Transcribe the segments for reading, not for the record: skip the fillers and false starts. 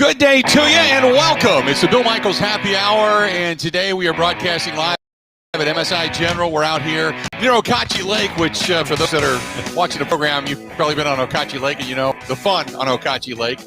Good day to you and welcome. It's the Bill Michaels Happy Hour, and today we are broadcasting live at MSI General. We're out here near Okauchee Lake, which for those that are watching the program, you've probably been on Okauchee Lake and you know the fun on Okauchee Lake.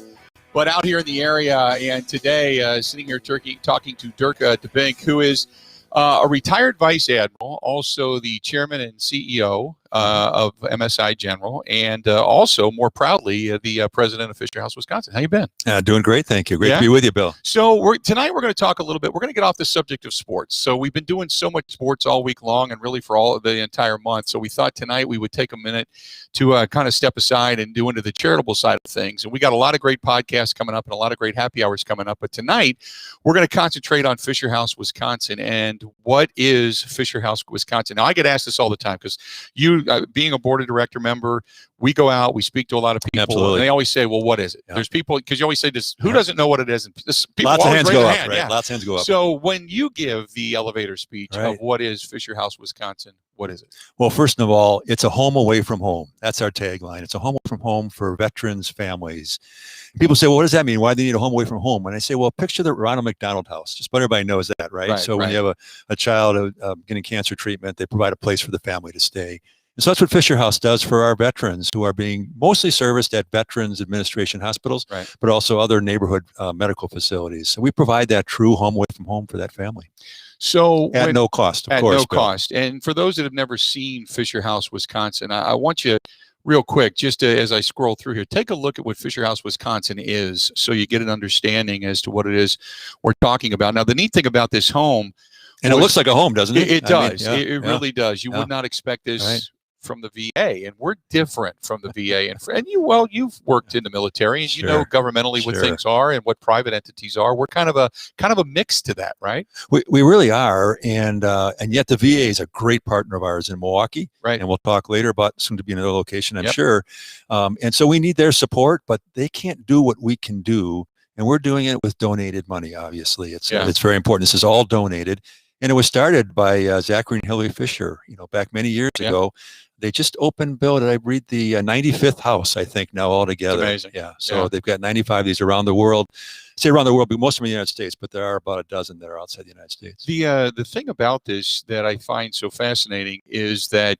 But out here in the area, and today sitting here talking to Dirk DeBink, who is a retired Vice Admiral, also the chairman and CEO of MSI General, and also, more proudly, the president of Fisher House, Wisconsin. How you been? Doing great, thank you. Great to be with you, Bill. So tonight we're going to talk a little bit. We're going to get off the subject of sports. So we've been doing so much sports all week long and really for all of the entire month. So we thought tonight we would take a minute to kind of step aside and do into the charitable side of things. And we got a lot of great podcasts coming up and a lot of great happy hours coming up. But tonight we're going to concentrate on Fisher House, Wisconsin, and what is Fisher House, Wisconsin. Now I get asked this all the time because you, being a board of director member, we go out, we speak to a lot of people, Absolutely. And they always say, well, what is it? Yeah. There's people, because you always say this, who doesn't know what it is? And this, people lots of hands go up, hand, right? Yeah. Lots of hands go up. So when you give the elevator speech of what is Fisher House, Wisconsin, what is it? Well, first of all, it's a home away from home. That's our tagline. It's a home away from home for veterans, families. People say, well, what does that mean? Why do they need a home away from home? And I say, well, picture the Ronald McDonald House. Just about everybody knows that, right? So when you have a child getting cancer treatment, they provide a place for the family to stay. And so that's what Fisher House does for our veterans who are being mostly serviced at Veterans Administration hospitals, but also other neighborhood medical facilities. So we provide that true home away from home for that family. So at no cost, of course. At no cost. And for those that have never seen Fisher House, Wisconsin, I want you real quick, just as I scroll through here, take a look at what Fisher House, Wisconsin is so you get an understanding as to what it is we're talking about. Now, the neat thing about this home... And it looks like a home, doesn't it? It does. It really does. You would not expect this from the VA, and we're different from the VA. And you've worked in the military, and you know governmentally what things are and what private entities are. We're kind of a mix to that, right? We really are, and yet the VA is a great partner of ours in Milwaukee, and we'll talk later about soon to be another location, I'm sure. And so we need their support, but they can't do what we can do, and we're doing it with donated money. Obviously, it's very important. This is all donated. And it was started by Zachary and Hillary Fisher, back many years ago. They just opened, Bill, did I read the 95th house, I think, now altogether. That's amazing. Yeah, so they've got 95 of these around the world. I say around the world, but most of them in the United States, but there are about a dozen that are outside the United States. The thing about this that I find so fascinating is that,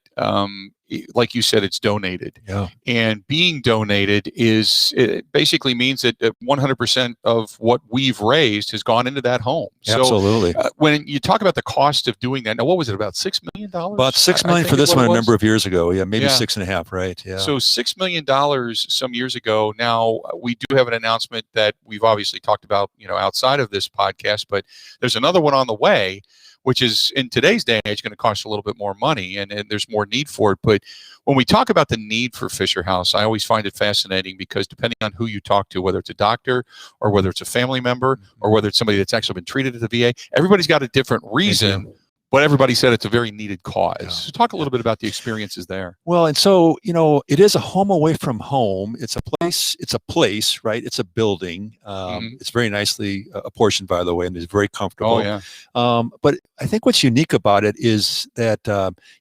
like you said, it's donated. And being donated it basically means that 100% of what we've raised has gone into that home. Absolutely. So when you talk about the cost of doing that, now what was it, about $6 million? About $6 million for this one a number of years ago. Yeah, maybe 6.5, right? Yeah. So $6 million some years ago. Now we do have an announcement that we've obviously talked about, outside of this podcast, but there's another one on the way, which is in today's day and age going to cost a little bit more money, and there's more need for it. But when we talk about the need for Fisher House, I always find it fascinating because depending on who you talk to, whether it's a doctor or whether it's a family member or whether it's somebody that's actually been treated at the VA, everybody's got a different reason. But everybody said it's a very needed cause. So talk a little bit about the experiences there. Well, and so, it is a home away from home. It's a place, right? It's a building. It's very nicely apportioned, by the way, and it's very comfortable. But I think what's unique about it is that,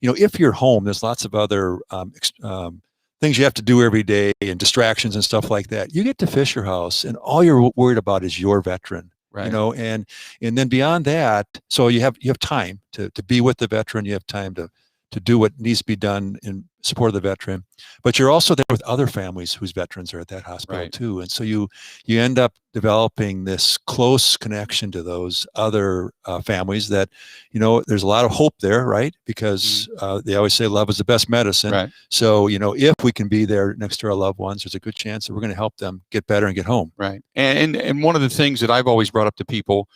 if you're home, there's lots of other things you have to do every day and distractions and stuff like that. You get to Fisher House and all you're worried about is your veteran. And then beyond that, so you have time to be with the veteran. You have time to do what needs to be done in support of the veteran, but you're also there with other families whose veterans are at that hospital too. And so you end up developing this close connection to those other families that, there's a lot of hope there, right? Because they always say love is the best medicine. So, if we can be there next to our loved ones, there's a good chance that we're going to help them get better and get home. And one of the things that I've always brought up to people,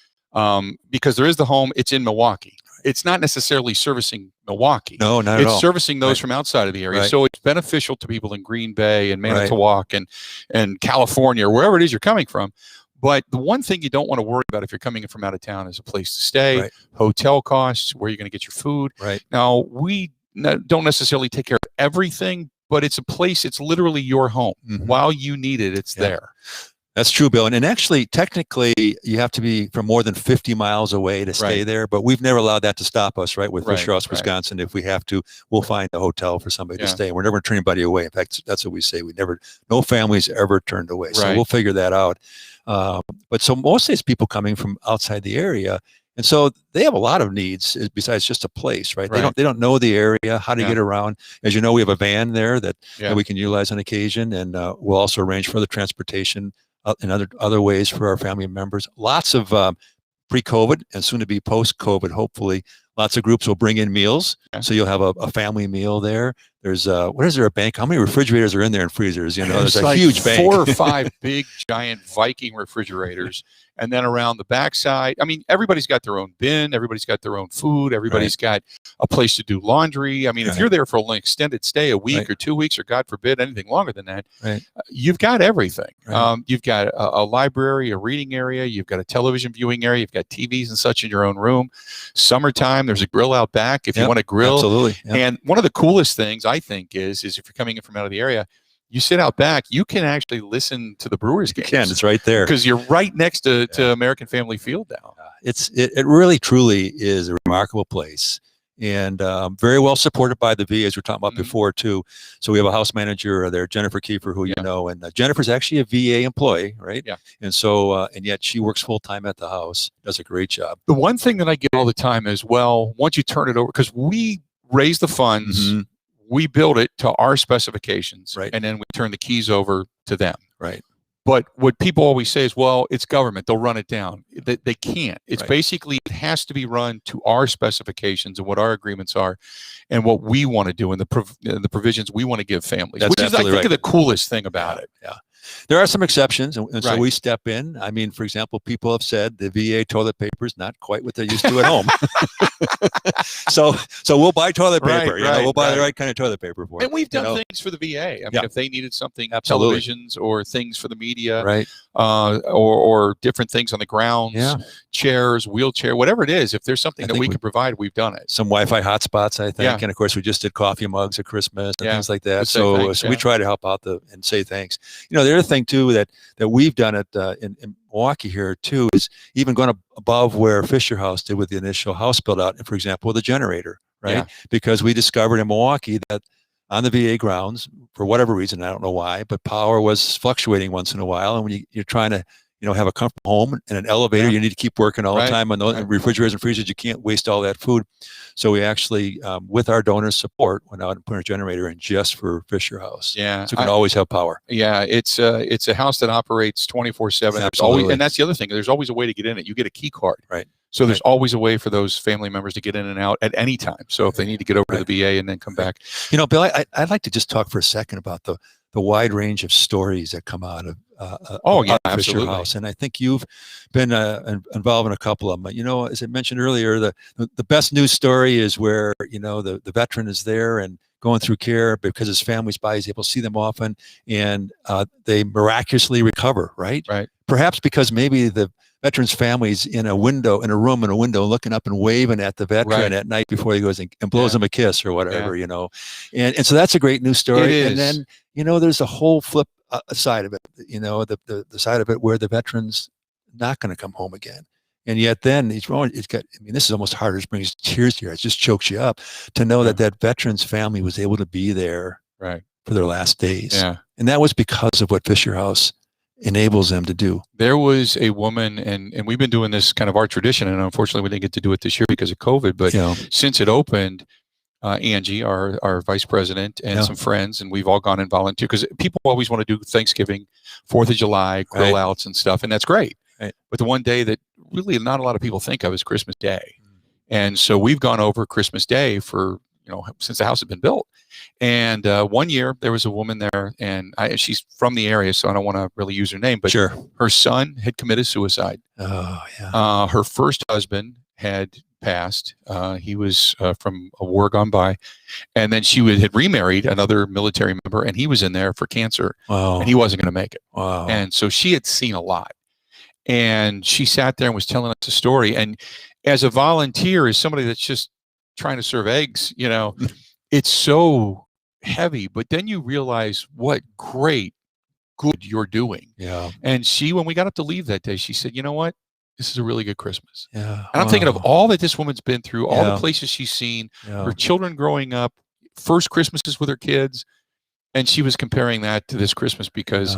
because there is the home, it's in Milwaukee. It's not necessarily servicing Milwaukee. No, not at all. It's servicing those from outside of the area. So it's beneficial to people in Green Bay and Manitowoc and California or wherever it is you're coming from. But the one thing you don't want to worry about if you're coming in from out of town is a place to stay, hotel costs, where you're going to get your food. Now, we don't necessarily take care of everything, but it's a place, it's literally your home. While you need it, it's there. That's true, Bill. And actually, technically, you have to be from more than 50 miles away to stay there. But we've never allowed that to stop us, right? With Fisher House, Wisconsin, if we have to, we'll find a hotel for somebody to stay. We're never going to turn anybody away. In fact, that's what we say. No family's ever turned away. So we'll figure that out. But so mostly it's people coming from outside the area. And so they have a lot of needs besides just a place, right? They don't know the area, how to get around. As you know, we have a van there that we can utilize on occasion, and we'll also arrange for the transportation in other ways for our family members. Lots of pre-COVID and soon to be post-COVID, hopefully. Lots of groups will bring in meals, so you'll have a family meal there. There's what is there, a bank? How many refrigerators are in there and freezers? You know, there's a huge bank. 4 or 5 big, giant Viking refrigerators. And then around the backside, I mean, everybody's got their own bin. Everybody's got their own food. Everybody's got a place to do laundry. I mean, if you're there for an extended stay, a week or 2 weeks, or God forbid, anything longer than that, you've got everything. You've got a library, a reading area. You've got a television viewing area. You've got TVs and such in your own room. Summertime, there's a grill out back if you want to grill. Absolutely. And one of the coolest things, I think, is if you're coming in from out of the area, you sit out back, you can actually listen to the Brewers games. You can, it's right there. Because you're right next to American Family Field now. It really, truly is a remarkable place. And very well supported by the VA, as we were talking about before, too. So we have a house manager there, Jennifer Kiefer, who you know. And Jennifer's actually a VA employee, right? Yeah. And so, and yet she works full-time at the house, does a great job. The one thing that I get all the time is, well, once you turn it over, because we raise the funds, we build it to our specifications, and then we turn the keys over to them. But what people always say is, well, it's government, they'll run it down. They can't. It's basically, it has to be run to our specifications and what our agreements are and what we want to do and the provisions we want to give families, which is, I think, the coolest thing about it. Yeah. There are some exceptions, and so we step in. I mean, for example, people have said the VA toilet paper is not quite what they're used to at home. so we'll buy toilet paper. We'll buy the right kind of toilet paper for it. And we've done things for the VA. I mean, if they needed something, televisions or things for the media, or different things on the grounds, chairs, wheelchair, whatever it is, if there's something that we can provide, we've done it. Some Wi-Fi hotspots, I think, and of course we just did coffee mugs at Christmas and things like that. So we try to help out and say thanks. You know, the other thing too that we've done in Milwaukee here too is even going above where Fisher House did with the initial house build out, for example, with a generator, because we discovered in Milwaukee that on the VA grounds, for whatever reason, I don't know why, but power was fluctuating once in a while, and when you're trying to have a comfortable home and an elevator, you need to keep working all the time on those refrigerators and freezers. You can't waste all that food. So we actually, with our donors' support, went out and put a generator in just for Fisher House. Yeah. So we can always have power. Yeah. It's a house that operates 24/7. There's always, and that's the other thing. There's always a way to get in it. You get a key card. So there's always a way for those family members to get in and out at any time. So if they need to get over to the VA and then come back. You know, Bill, I'd like to just talk for a second about the wide range of stories that come out of Fisher House. And I think you've been involved in a couple of them. You know, as I mentioned earlier, the best news story is where, the veteran is there and going through care because his family's by, he's able to see them often, and they miraculously recover, right? Perhaps because maybe the veteran's family's in a room looking up and waving at the veteran at night before he goes and blows him a kiss or whatever, and so that's a great news story. And then, there's a whole flip side of it, the side of it where the veteran's not going to come home again. And yet then this is almost harder to bring tears here. It just chokes you up to know that veteran's family was able to be there for their last days. And that was because of what Fisher House enables them to do. There was a woman, and we've been doing this kind of our tradition, and unfortunately we didn't get to do it this year because of COVID, but since it opened, Angie, our vice president, and some friends, and we've all gone and volunteered, because people always want to do Thanksgiving, 4th of July, grill outs and stuff, and that's great. But the one day that really not a lot of people think of is Christmas Day. And so we've gone over Christmas Day for, since the house had been built. And one year there was a woman there, and she's from the area, so I don't want to really use her name, but her son had committed suicide. Her first husband had passed. He was from a war gone by. And then she had remarried another military member, and he was in there for cancer. And he wasn't going to make it. And so she had seen a lot. And she sat there and was telling us a story. And as a volunteer, as somebody that's just trying to serve eggs, it's so heavy. But then you realize what great good you're doing. And when we got up to leave that day, she said, you know what? This is a really good Christmas. And I'm thinking of all that this woman's been through, all the places she's seen, her children growing up, first Christmases with her kids. And she was comparing that to this Christmas because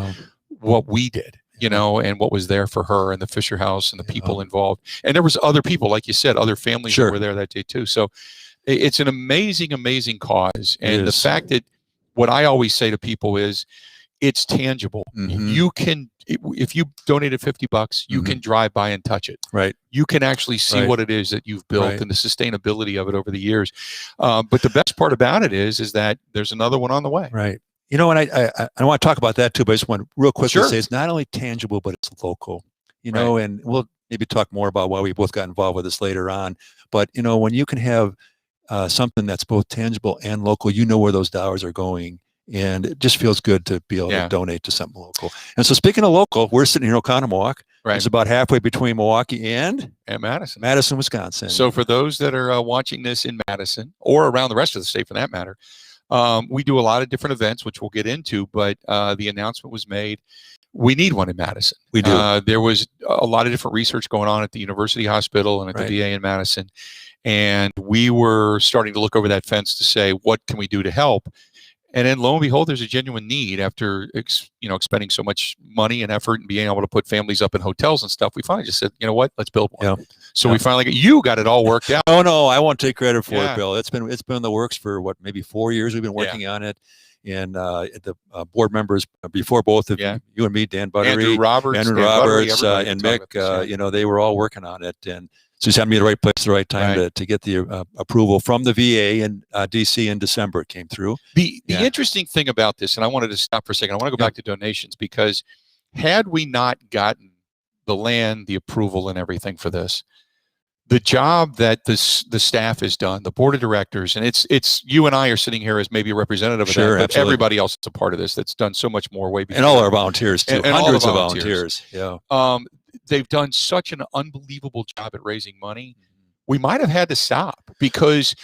what we did. you know, and what was there for her and the Fisher House and the people involved. And there was other people, like you said, other families that were there that day too. So it's an amazing, amazing cause. And the fact that what I always say to people is it's tangible. You can, if you donated $50, you can drive by and touch it. Right. You can actually see what it is that you've built and the sustainability of it over the years. But the best part about it is that there's another one on the way. Right. You know, and I want to talk about that too, but I just want to real quickly say it's not only tangible, but it's local, you know, and we'll maybe talk more about why we both got involved with this later on. But, you know, when you can have something that's both tangible and local, you know where those dollars are going. And it just feels good to be able to donate to something local. And so speaking of local, we're sitting here in Oconomowoc. Right. It's about halfway between Milwaukee and Madison, Wisconsin. So for those that are watching this in Madison or around the rest of the state for that matter, we do a lot of different events, which we'll get into, but the announcement was made. We need one in Madison. We do. There was a lot of different research going on at the University Hospital and at the VA in Madison. And we were starting to look over that fence to say, what can we do to help? And then lo and behold, there's a genuine need after, expending so much money and effort and being able to put families up in hotels and stuff. We finally just said, you know what, let's build one. Yeah. So we finally got it all worked out. Oh no, I won't take credit for it, Bill. It's been in the works for maybe 4 years. We've been working on it. And the board members before both of you and me, Dan Buttery, Andrew Roberts, and Mick, they were all working on it. And so just happened to be the right place at the right time to get the approval from the VA in DC in December. It came through. The interesting thing about this, and I wanted to stop for a second. I want to go back to donations, because had we not gotten the land, the approval, and everything for this, the job that the staff has done, the board of directors, and it's you and I are sitting here as maybe a representative of that, but everybody else is a part of this that's done so much more way before. And all our volunteers too, and hundreds of volunteers. Yeah. They've done such an unbelievable job at raising money. We might have had to stop because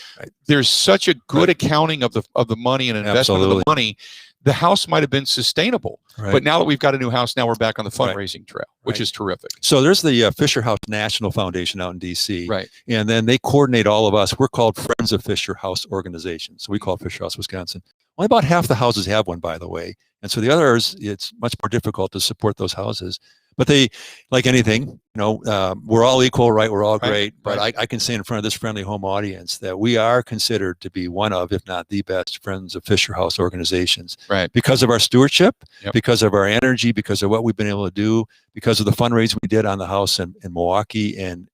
there's such a good accounting of the money and investment of the money. The house might have been sustainable, but now that we've got a new house, now we're back on the fundraising trail, which is terrific. So there's the Fisher House National Foundation out in DC, and then they coordinate all of us. We're called Friends of Fisher House Organization, so we call it Fisher House Wisconsin. Only about half the houses have one, by the way, and so the others, it's much more difficult to support those houses. But they, like anything, we're all equal, right? We're all great. But I can say in front of this friendly home audience that we are considered to be one of, if not the best, Friends of Fisher House organizations. Right. Because of our stewardship, because of our energy, because of what we've been able to do, because of the fundraising we did on the house in Milwaukee. And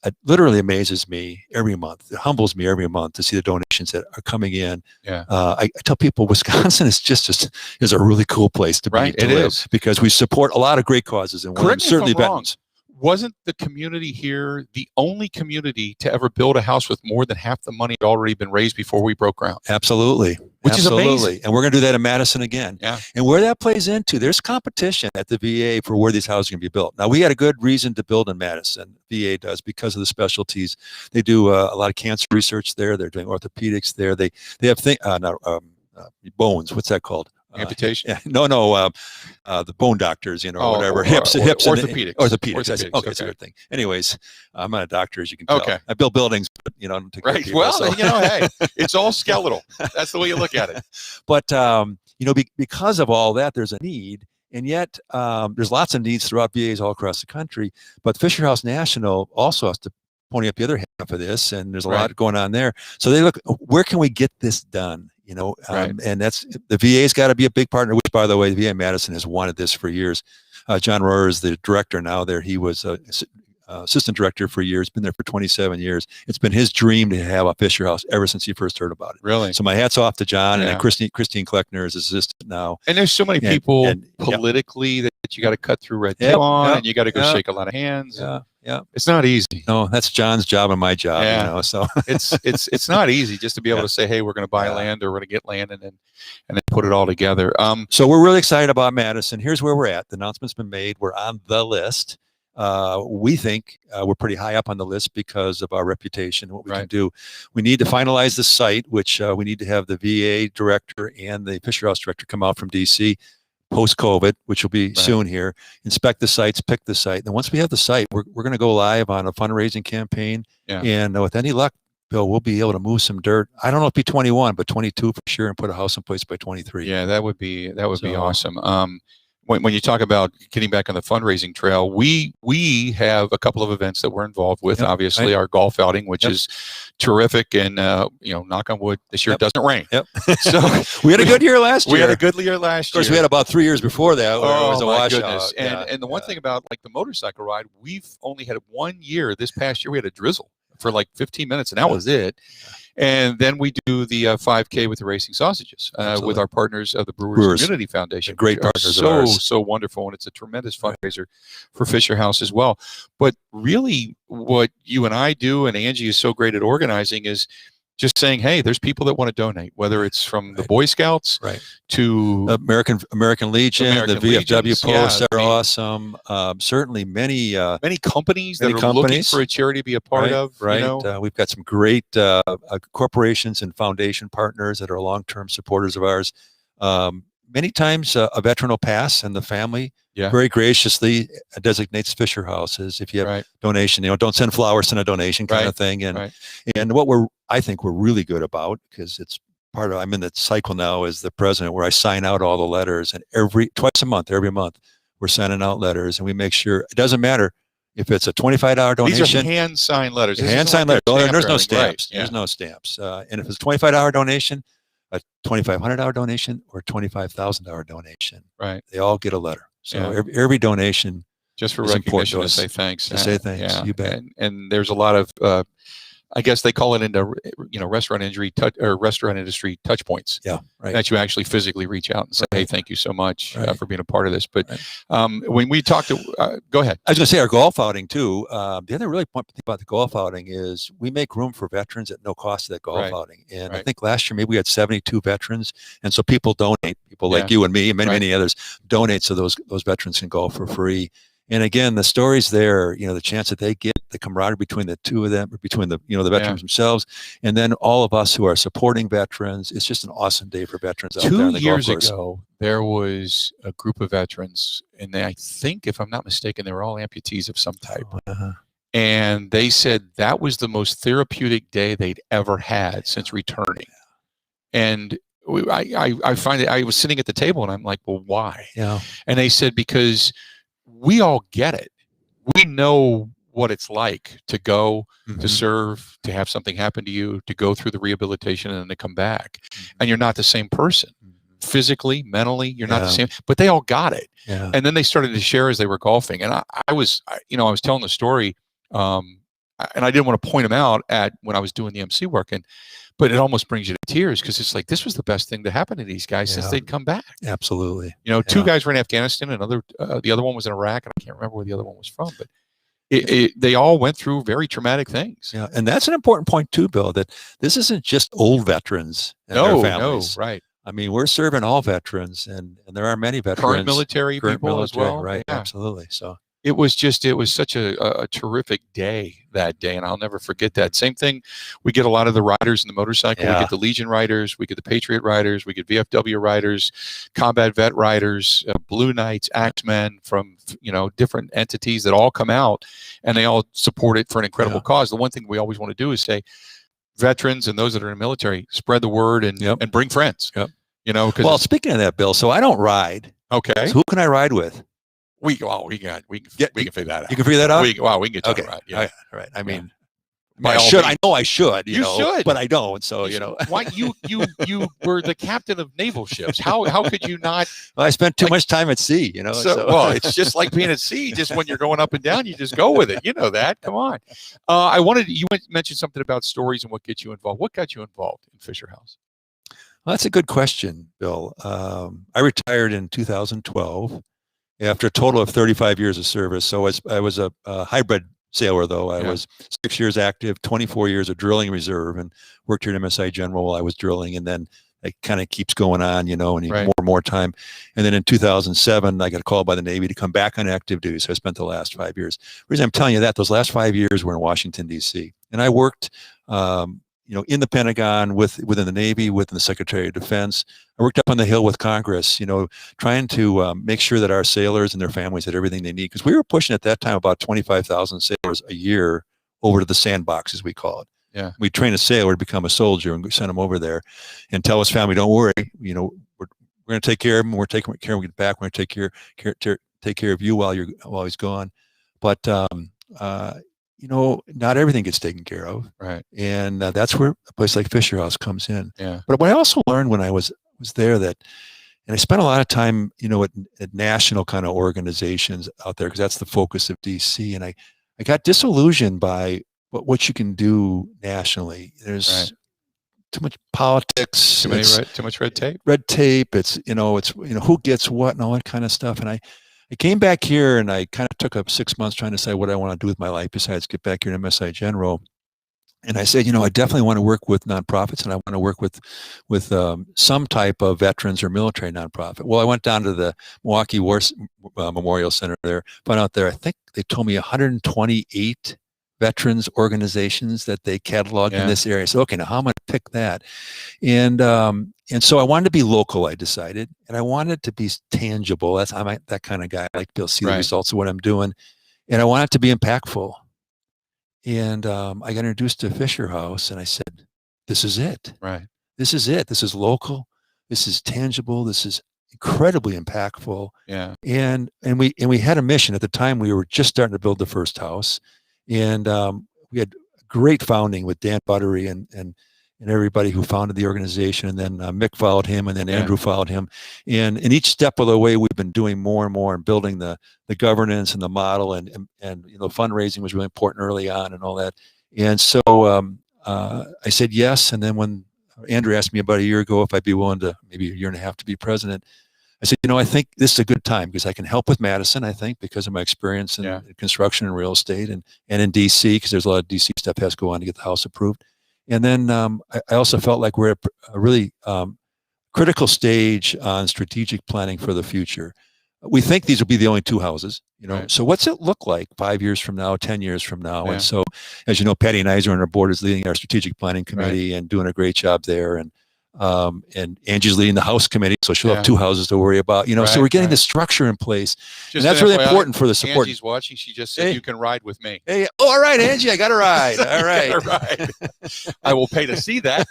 it literally amazes me every month. It humbles me every month to see the donations that are coming in. Yeah. I tell people Wisconsin is is a really cool place to be. To live, because we support a lot of great causes, and certainly veterans. Wasn't the community here the only community to ever build a house with more than half the money had already been raised before we broke ground? Absolutely. Which is amazing. And we're going to do that in Madison again. Yeah. And where that plays into, there's competition at the VA for where these houses can be built. Now, we had a good reason to build in Madison. VA does, because of the specialties. They do a lot of cancer research there. They're doing orthopedics there. They have bones. What's that called? Amputation? The bone doctors, whatever. Hips, orthopedics. Orthopedics. Okay, it's a good thing. Anyways, I'm not a doctor, as you can tell. Okay. I build buildings, but right. Well, hey, it's all skeletal. That's the way you look at it. But because of all that, there's a need, and yet there's lots of needs throughout VAs all across the country. But Fisher House National also has to pony up the other half of this, and there's a lot going on there. So they look, where can we get this done? And that's the VA's got to be a big partner, which, by the way, the VA Madison has wanted this for years. John Rohrer is the director now there. He was assistant director for years, been there for 27 years. It's been his dream to have a Fisher House ever since he first heard about it. Really? So my hat's off to John, and Christine Kleckner is assistant now. And there's so many people politically that you got to cut through red tape on, and you got to go shake a lot of hands. Yeah, it's not easy. No, that's John's job and my job. So it's not easy just to be able to say, hey, we're going to buy land, or we're going to get land, and then put it all together. So we're really excited about Madison. Here's where we're at. The announcement's been made. We're on the list. We think we're pretty high up on the list because of our reputation and what we can do. We need to finalize the site, which we need to have the VA director and the Fisher House director come out from DC post-COVID, which will be soon here, inspect the sites, pick the site. And once we have the site, we're going to go live on a fundraising campaign. Yeah. And with any luck, Bill, we'll be able to move some dirt. I don't know if it'll be 21, but 22 for sure, and put a house in place by 23. Yeah, that would be awesome. when you talk about getting back on the fundraising trail, we have a couple of events that we're involved with. Obviously, our golf outing, which is terrific, and knock on wood, this year it doesn't rain. So we had a good year last year. We had a good year last year. Of course, we had about 3 years before that where it was a washout. And the one thing about like the motorcycle ride, we've only had 1 year. This past year, we had a drizzle for like 15 minutes, and that was it. And then we do the 5K with the Racing Sausages with our partners of the Brewers Community Foundation. Great partners of ours. So wonderful, and it's a tremendous fundraiser for Fisher House as well. But really, what you and I do, and Angie is so great at organizing, is just saying, hey, there's people that want to donate, whether it's from the Boy Scouts to American Legion, the VFW posts that are awesome. Certainly many companies that are looking for a charity to be a part of. We've got some great corporations and foundation partners that are long-term supporters of ours. Many times a veteran will pass, and the family very graciously designates Fisher Houses. If you have donation, don't send flowers, send a donation kind of thing. And what I think we're really good about, because it's part of, I'm in that cycle now as the president where I sign out all the letters, and twice a month, every month, we're sending out letters, and we make sure it doesn't matter if it's a $25 donation. These are hand-signed letters. Hand-signed letters. There's no stamps. There's no stamps. And if it's a $25 donation, a $2,500 donation, or a $25,000 donation, they all get a letter. So every donation, just for recognition, to say thanks. To say thanks, you bet. And there's a lot of, I guess they call it into restaurant industry touch points. That you actually physically reach out and say, hey, thank you so much for being a part of this. But when we talk to, go ahead. I was going to say our golf outing too. The other really important thing about the golf outing is we make room for veterans at no cost to that golf outing. And I think last year maybe we had 72 veterans, and so people donate. People like you and me and many others donate so those veterans can golf for free. And again, the stories there, the chance that they get, the camaraderie between the two of them, between the veterans themselves, and then all of us who are supporting veterans. It's just an awesome day for veterans out there on the golf course. 2 years ago, there was a group of veterans, and I think, if I'm not mistaken, they were all amputees of some type. And they said that was the most therapeutic day they'd ever had since returning. And I find it, I was sitting at the table, and I'm like, well, why? And they said, because we all get it. We know what it's like to go, to serve, to have something happen to you, to go through the rehabilitation and then to come back. And you're not the same person. Physically, mentally, you're not the same, but they all got it. And then they started to share as they were golfing. And I was telling the story, and I didn't want to point them out when I was doing the MC work. But it almost brings you to tears, because it's like, this was the best thing to happen to these guys since they'd come back. Absolutely. 2 guys were in Afghanistan, the other one was in Iraq, and I can't remember where the other one was from, but they all went through very traumatic things. And that's an important point too, Bill, that this isn't just old veterans and their families. I mean, we're serving all veterans, and there are many veterans. Current military people as well. Absolutely. So it was such a terrific day that day, and I'll never forget that. Same thing, we get a lot of the riders in the motorcycle. We get the Legion riders, we get the Patriot riders, we get VFW riders, combat vet riders, Blue Knights, Axemen from different entities that all come out, and they all support it for an incredible cause. The one thing we always want to do is say, veterans and those that are in the military, spread the word and bring friends. Well, speaking of that, Bill, so I don't ride. Okay. So who can I ride with? We can figure that out. You can figure that out? We can get to it right. All right. I mean, I should. I know I should. You should, but I don't. So why you were the captain of naval ships? How could you not? Well, I spent too much time at sea. Well, it's just like being at sea. Just when you're going up and down, you just go with it. You know that. Come on. You mentioned something about stories and what gets you involved. What got you involved in Fisher House? Well, that's a good question, Bill. I retired in 2012 after a total of 35 years of service. So I was a hybrid sailor, though. I was 6 years active, 24 years of drilling reserve, and worked here at MSI General while I was drilling. And then it kind of keeps going on, and more and more time. And then in 2007, I got called by the Navy to come back on active duty. So I spent the last 5 years. The reason I'm telling you that, those last 5 years were in Washington, D.C. And I worked in the Pentagon, within the Navy, within the Secretary of Defense. I worked up on the Hill with Congress, trying to make sure that our sailors and their families had everything they need. Because we were pushing at that time about 25,000 sailors a year over to the sandbox, as we call it. Yeah. We train a sailor to become a soldier, and we send him over there and tell his family, don't worry, we're going to take care of him. We're taking care of him. We get back. We're going to take care of you while he's gone. But not everything gets taken care of, right? And that's where a place like Fisher House comes in. Yeah. But what I also learned when I was there and I spent a lot of time, at national kind of organizations out there because that's the focus of DC, and I got disillusioned by what you can do nationally. There's too much politics, too much red tape. It's who gets what and all that kind of stuff. And I came back here and I kind of took up 6 months trying to decide what I want to do with my life besides get back here to MSI General. And I said, I definitely want to work with nonprofits, and I want to work with some type of veterans or military nonprofit. Well, I went down to the Milwaukee War Memorial Center there, found out there, I think they told me 128 veterans organizations that they cataloged in this area. So, okay, now how am I going to pick that? And so I wanted to be local, I decided, and I wanted to be tangible. I'm that kind of guy. I like to be able to see the results of what I'm doing, and I want it to be impactful. And I got introduced to Fisher House, and I said, "This is it. Right. This is it. This is local. This is tangible. This is incredibly impactful." Yeah. And we had a mission at the time. We were just starting to build the first house, and we had great founding with Dan Buttery and everybody who founded the organization. And then Mick followed him, and then Andrew followed him. And in each step of the way, we've been doing more and more and building the governance and the model, and fundraising was really important early on and all that. And so I said yes. And then when Andrew asked me about a year ago if I'd be willing to, maybe a year and a half, to be president, I said, I think this is a good time because I can help with Madison, I think, because of my experience in construction and real estate, and in DC, because there's a lot of DC stuff has to go on to get the house approved. And then I also felt like we're at a really critical stage on strategic planning for the future. We think these will be the only two houses, So what's it look like 5 years from now, 10 years from now? And so, as you know, Patty and I are on our board, is leading our strategic planning committee and doing a great job there. And Angie's leading the house committee, so she'll have two houses to worry about. So we're getting the structure in place, and that's really important for the support. Angie's watching. She just said, "You can ride with me." Hey, all right, Angie, I got to ride. All right, I will pay to see that.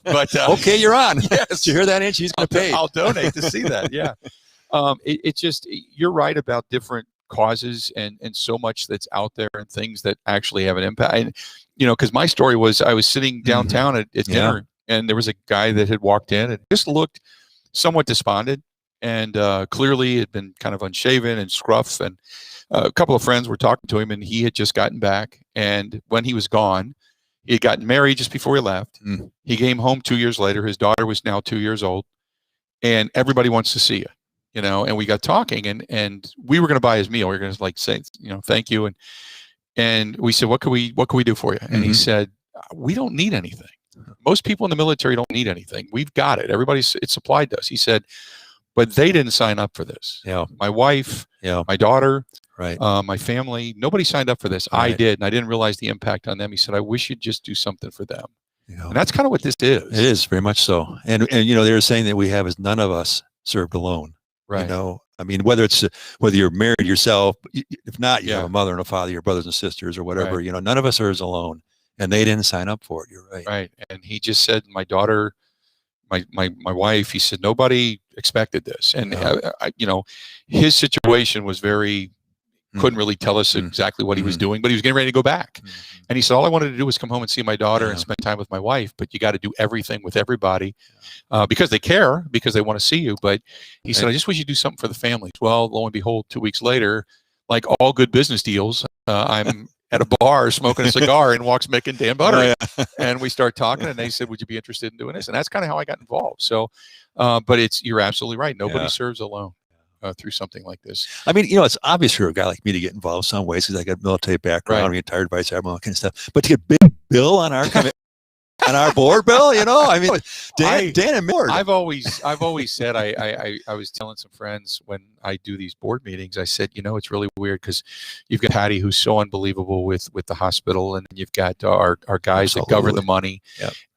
But okay, you're on. Yes, did you hear that, Angie? He's going to pay. I'll donate to see that. Yeah, it's just, you're right about different causes and so much that's out there and things that actually have an impact. And because my story was, I was sitting downtown at dinner. And there was a guy that had walked in and just looked somewhat despondent, and clearly had been kind of unshaven and scruff. And a couple of friends were talking to him, and he had just gotten back. And when he was gone, he had gotten married just before he left. He came home 2 years later. His daughter was now 2 years old, and everybody wants to see you, And we got talking, and we were going to buy his meal. We were going to say, thank you, and we said, what can we do for you? And he said, we don't need anything. Most people in the military don't need anything. We've got it. It's supplied to us. He said, but they didn't sign up for this. Yeah. My wife, my daughter, right. My family, nobody signed up for this. Right. I did, and I didn't realize the impact on them. He said, I wish you'd just do something for them. And that's kind of what this is. It is, very much so. And they were saying that we have is none of us served alone. Right. I mean, whether you're married yourself, if not, you have a mother and a father, your brothers and sisters or whatever, right. None of us are alone. And they didn't sign up for it. You're right. Right. And he just said, my daughter, my wife, he said, nobody expected this. And, his situation was couldn't really tell us exactly what he was doing, but he was getting ready to go back. And he said, all I wanted to do was come home and see my daughter and spend time with my wife, but you got to do everything with everybody because they care, because they want to see you. But he said, I just wish you'd do something for the families. Well, lo and behold, 2 weeks later, like all good business deals, I'm at a bar smoking a cigar, and walks Mick and Dan Buttery. And we start talking, and they said, would you be interested in doing this? And that's kind of how I got involved. So, but you're absolutely right. Nobody serves alone through something like this. I mean, it's obvious for a guy like me to get involved some ways because I got a military background, retired vice admiral, all that kind of stuff. But to get Big Bill on our on our board, Bill, I mean, Dan and Miller. I've always said, I was telling some friends when I do these board meetings, I said, it's really weird because you've got Patty, who's so unbelievable with the hospital, and you've got our guys that govern the money,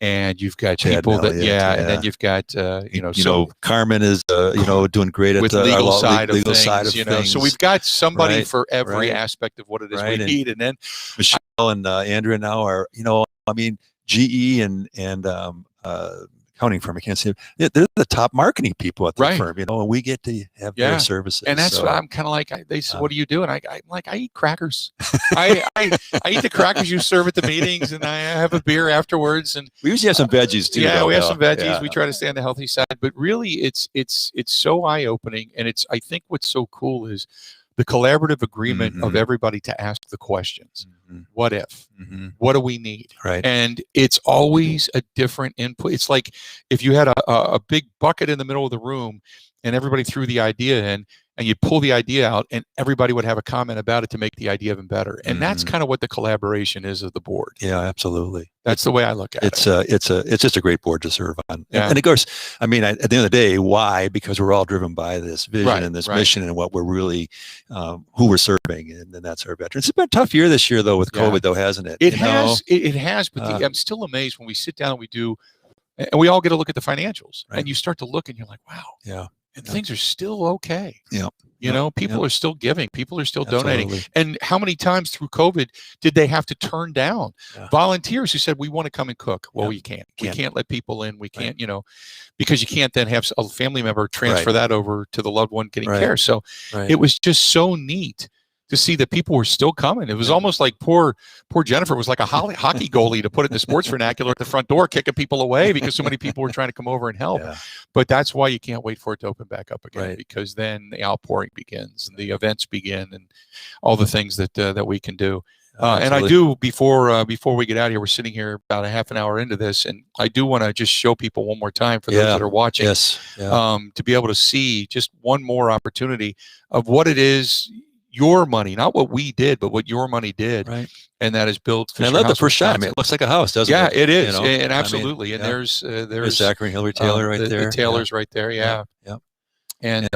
and you've got people that, and then you've got, Carmen is, doing great at with the legal side of things. So we've got somebody for every aspect of what it is we need. And then Michelle and Andrea now are, I mean, GE and accounting firm. I can't say they're the top marketing people at the Right. firm, and we get to have their services. And that's what I'm kind of like. They said, "What do you do?" And I'm like, I eat crackers. I eat the crackers you serve at the meetings, and I have a beer afterwards. And we usually have some veggies too. Yeah, though, we have some veggies. Yeah. We try to stay on the healthy side, but really, it's so eye opening, and I think what's so cool is the collaborative agreement of everybody to ask the questions. What if? What do we need? Right. And it's always a different input. It's like if you had a big bucket in the middle of the room and everybody threw the idea in, and you pull the idea out, and everybody would have a comment about it to make the idea even better. And that's kind of what the collaboration is of the board. Yeah, absolutely. That's the way I look at it. It's just a great board to serve on. Yeah. And of course, I mean, at the end of the day, why? Because we're all driven by this vision and this mission and what we're really, who we're serving, and that's our veterans. It's been a tough year this year, though, with COVID, though, hasn't it? It has. It has. But I'm still amazed when we sit down and we do, and we all get to look at the financials, and you start to look, and you're like, wow. Yeah. And things are still okay. Yeah. You know, people are still giving. People are still donating. And how many times through COVID did they have to turn down volunteers who said, we want to come and cook? Well, we can't. We can't let people in. We can't, you know, because you can't then have a family member transfer that over to the loved one getting care. So it was just so neat to see that people were still coming. It was almost like poor Jennifer was like a hockey goalie, to put it in the sports vernacular, at the front door, kicking people away because so many people were trying to come over and help. But that's why you can't wait for it to open back up again, because then the outpouring begins and the events begin and all the things that we can do. And I do, before we get out of here, we're sitting here about a half an hour into this, and I do want to just show people one more time, for those that are watching, to be able to see just one more opportunity of what it is. Your money, not what we did, but what your money did, and that is built. I love the first shot. I mean, it looks like a house, doesn't it? Yeah, it is, you know? and absolutely. I mean, and there's Zachary and Hillary Taylor right there. The Taylors right there, yeah. And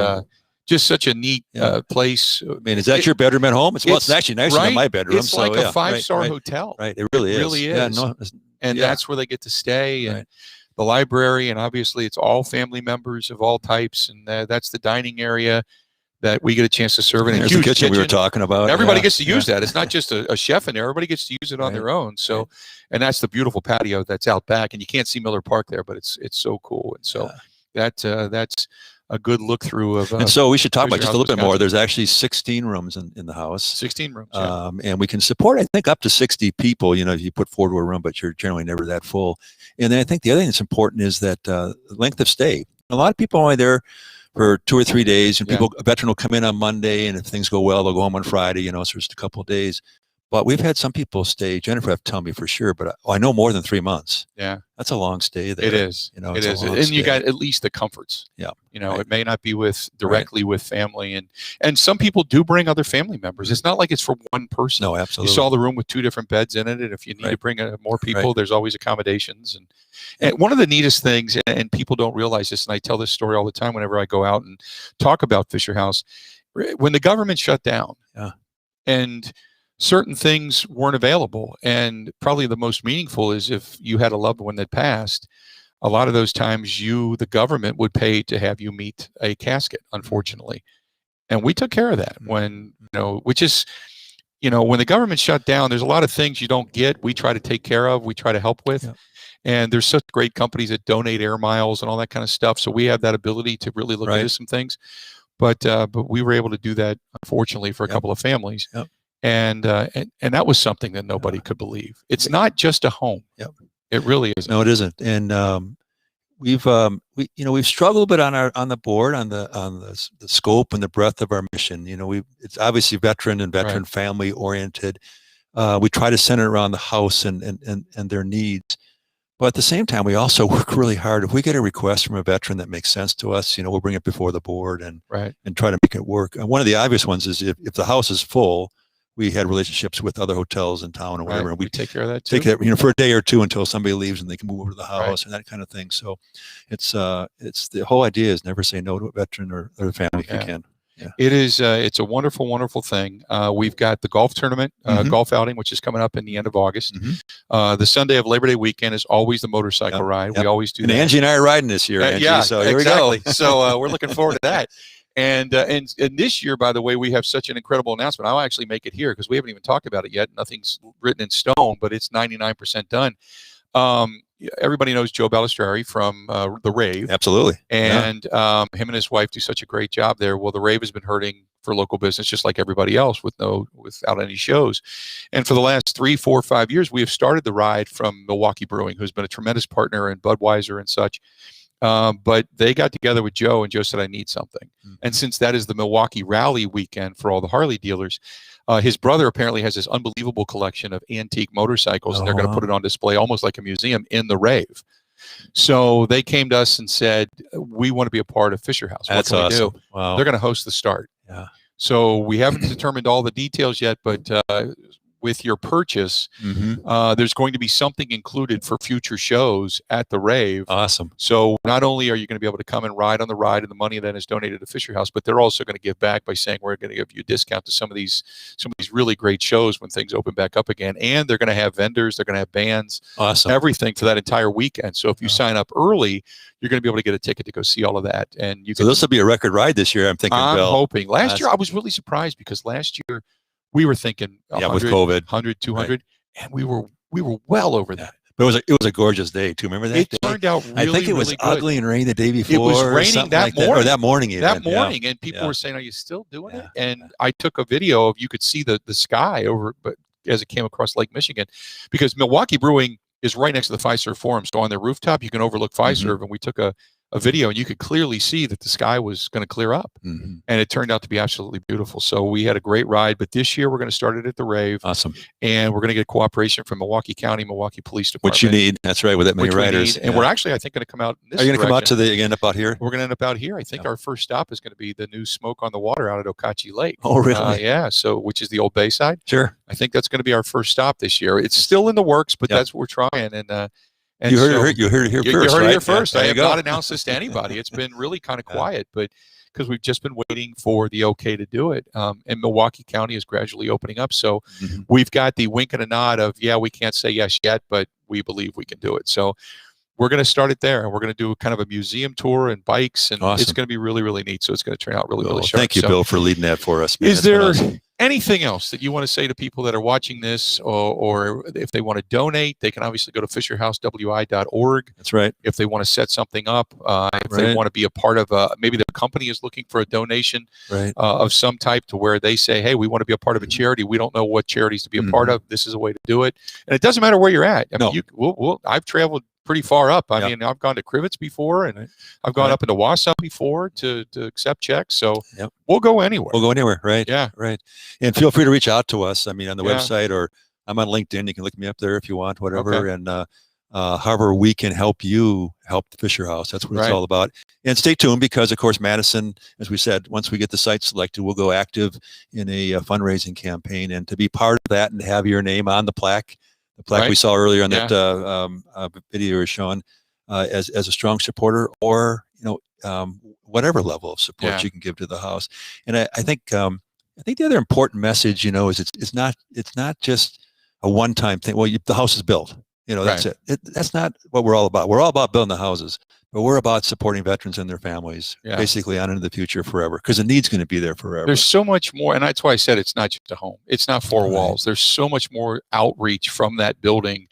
just such a neat place. I mean, is that your bedroom at home? It's actually nicer than my bedroom. It's like a 5-star hotel. Right, it really is. It really is. Yeah, and that's where they get to stay, and the library, and obviously it's all family members of all types, and that's the dining area that we get a chance to serve in. There's the kitchen we were talking about. Everybody gets to use that. It's not just a chef in there. Everybody gets to use it on their own. So, and that's the beautiful patio that's out back, and you can't see Miller Park there, but it's so cool. And so that's a good look through of. And so we should talk about just a little bit more. There's actually 16 rooms in the house. 16 rooms. And we can support, I think, up to 60 people. You know, if you put forward to a room, but you're generally never that full. And then I think the other thing that's important is that length of stay. A lot of people are only there for 2 or 3 days, and a veteran will come in on Monday, and if things go well, they'll go home on Friday, you know, so just a couple of days. But we've had some people stay, Jennifer have to tell me for sure, but I know more than 3 months. Yeah. That's a long stay there. It is. You know, it is. And you got at least the comforts. Yeah. You know, it may not be directly with family, and some people do bring other family members. It's not like it's for one person. No, absolutely. You saw the room with 2 different beds in it, and if you need to bring more people, there's always accommodations. And one of the neatest things, and people don't realize this, and I tell this story all the time whenever I go out and talk about Fisher House, when the government shut down, and certain things weren't available, and probably the most meaningful is if you had a loved one that passed, a lot of those times the government would pay to have you meet a casket, unfortunately. And we took care of that when, which is, when the government shut down, there's a lot of things you don't get. We try to take care of, we try to help with. And there's such great companies that donate air miles and all that kind of stuff. So we have that ability to really look into some things. But we were able to do that, unfortunately, for a couple of families. And that was something that nobody could believe. It's not just a home. It really isn't. No, it isn't. And we've struggled a bit on the board on the scope and the breadth of our mission. It's obviously veteran and veteran family oriented. We try to center around the house and their needs. But at the same time, we also work really hard. If we get a request from a veteran that makes sense to us, we'll bring it before the board and try to make it work. And one of the obvious ones is if the house is full, we had relationships with other hotels in town or whatever. And we take care of that too. Take it, for a day or two until somebody leaves and they can move over to the house and that kind of thing. So it's the whole idea is never say no to a veteran or a family if you can. Yeah. It is. It's a wonderful, wonderful thing. We've got the golf tournament, golf outing, which is coming up in the end of August. The Sunday of Labor Day weekend is always the motorcycle ride. We always do that. And Angie and I are riding this year, Angie, so here we go. So we're looking forward to that. And this year, by the way, we have such an incredible announcement. I'll actually make it here because we haven't even talked about it yet. Nothing's written in stone, but it's 99% done. everybody knows Joe Balistrari from the Rave. Absolutely. And him and his wife do such a great job there. Well, the Rave has been hurting for local business just like everybody else without any shows. And for the last 3, 4, 5 years, we have started the ride from Milwaukee Brewing, who's been a tremendous partner, and Budweiser and such. But they got together with Joe, and Joe said, I need something. And since that is the Milwaukee Rally weekend for all the Harley dealers, his brother apparently has this unbelievable collection of antique motorcycles, and they're going to put it on display almost like a museum in the Rave. So they came to us and said, we want to be a part of Fisher House. What can we do? Wow. They're going to host the start. Yeah. So we haven't determined all the details yet, but with your purchase, there's going to be something included for future shows at the Rave. Awesome. So not only are you going to be able to come and ride on the ride, and the money then is donated to Fisher House, but they're also going to give back by saying we're going to give you a discount to some of these really great shows when things open back up again. And they're going to have vendors, they're going to have bands, everything for that entire weekend. So if you sign up early, you're going to be able to get a ticket to go see all of that. And so this will be a record ride this year, I'm thinking. I'm hoping. Last year I was really surprised because last year we were thinking 100, with COVID, 100, 200, and we were well over that. But it was a gorgeous day too. Remember that? It turned out really, I think it was really ugly and rainy the day before. It was raining that morning. Or that morning even. That morning, and people were saying, "Are you still doing it?" And I took a video of, you could see the sky over, but as it came across Lake Michigan, because Milwaukee Brewing is right next to the Fiserv Forum. So on their rooftop, you can overlook Fiserv, and we took a video, and you could clearly see that the sky was going to clear up, and it turned out to be absolutely beautiful. So we had a great ride, but this year we're going to start it at the Rave. Awesome. And we're going to get cooperation from Milwaukee County, Milwaukee Police Department. Which you need. That's right, with that many riders. And we're actually, I think, going to come out in this Are you going to come out to end up out here? We're going to end up out here. I think our first stop is going to be the new Smoke on the Water out at Okauchee Lake. Oh, really? Yeah. So, which is the old Bayside. Sure. I think that's going to be our first stop this year. It's still in the works, but that's what we're trying. And you heard it here first. You heard it here first. Yeah, I have not announced this to anybody. It's been really kind of quiet, but because we've just been waiting for the okay to do it. And Milwaukee County is gradually opening up. So we've got the wink and a nod of, we can't say yes yet, but we believe we can do it. So we're going to start it there, and we're going to do kind of a museum tour and bikes, and it's going to be really, really neat. So it's going to turn out really, really sharp. Thank you, Bill, for leading that for us. Man. Is there anything else that you want to say to people that are watching this, or if they want to donate, they can obviously go to fisherhousewi.org. That's right. If they want to set something up, if they want to be a part of maybe the company is looking for a donation of some type to where they say, hey, we want to be a part of a charity. We don't know what charities to be a part of. This is a way to do it. And it doesn't matter where you're at. I mean, I've traveled pretty far up. I mean, I've gone to Crivets before, and I've gone up into Wausau before to accept checks. So we'll go anywhere. We'll go anywhere, right? Yeah. Right. And feel free to reach out to us. I mean, on the website, or I'm on LinkedIn. You can look me up there if you want, whatever. Okay. And however we can help you help the Fisher House. That's what it's all about. And stay tuned, because, of course, Madison, as we said, once we get the site selected, we'll go active in a fundraising campaign. And to be part of that and have your name on the plaque, we saw earlier on that video you were showing, as a strong supporter, or whatever level of support you can give to the house. And I think the other important message, is it's not just a one-time thing. Well, the house is built. That's it. That's not what we're all about. We're all about building the houses, but we're about supporting veterans and their families, basically on into the future forever, because the need's going to be there forever. There's so much more, and that's why I said it's not just a home. It's not four walls. There's so much more outreach from that building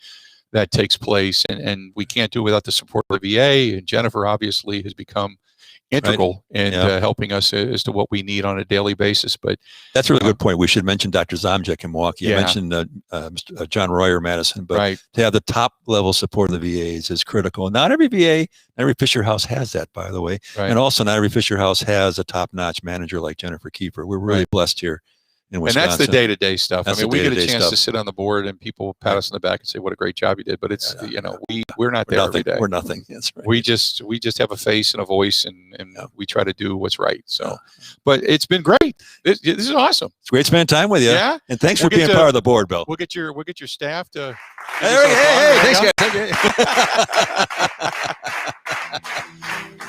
that takes place, and we can't do it without the support of the VA. And Jennifer obviously has become integral in helping us as to what we need on a daily basis. But that's a really good point. We should mention Dr. Zomjek in Milwaukee. I mentioned Mr. John Royer Madison, but to have the top level support of the VAs is critical. Not every VA, every Fisher House has that, by the way. And also not every Fisher House has a top-notch manager like Jennifer Kiefer. We're really blessed here in Wisconsin. And that's the day-to-day stuff. I mean, we get a chance to sit on the board and people pat us on the back and say, what a great job you did. But it's, we're not there every day. We're nothing. That's right. We just have a face and a voice, and we try to do what's right. So, but it's been great. This is awesome. It's great spending time with you. Yeah. And thanks for being part of the board, Bill. We'll get your staff to. Hey, thanks, guys.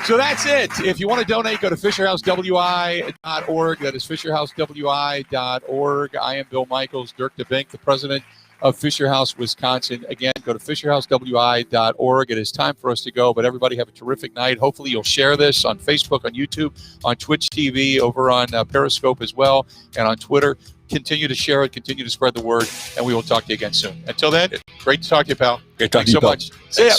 So that's it. If you want to donate, go to fisherhousewi.org. That is fisherhousewi.org. I am Bill Michaels, Dirk DeBink, the president of Fisher House, Wisconsin. Again, go to fisherhousewi.org. It is time for us to go, but everybody have a terrific night. Hopefully you'll share this on Facebook, on YouTube, on Twitch TV, over on Periscope as well, and on Twitter. Continue to share it, continue to spread the word, and we will talk to you again soon. Until then, great to talk to you, pal. Great talking to you, so much. See ya.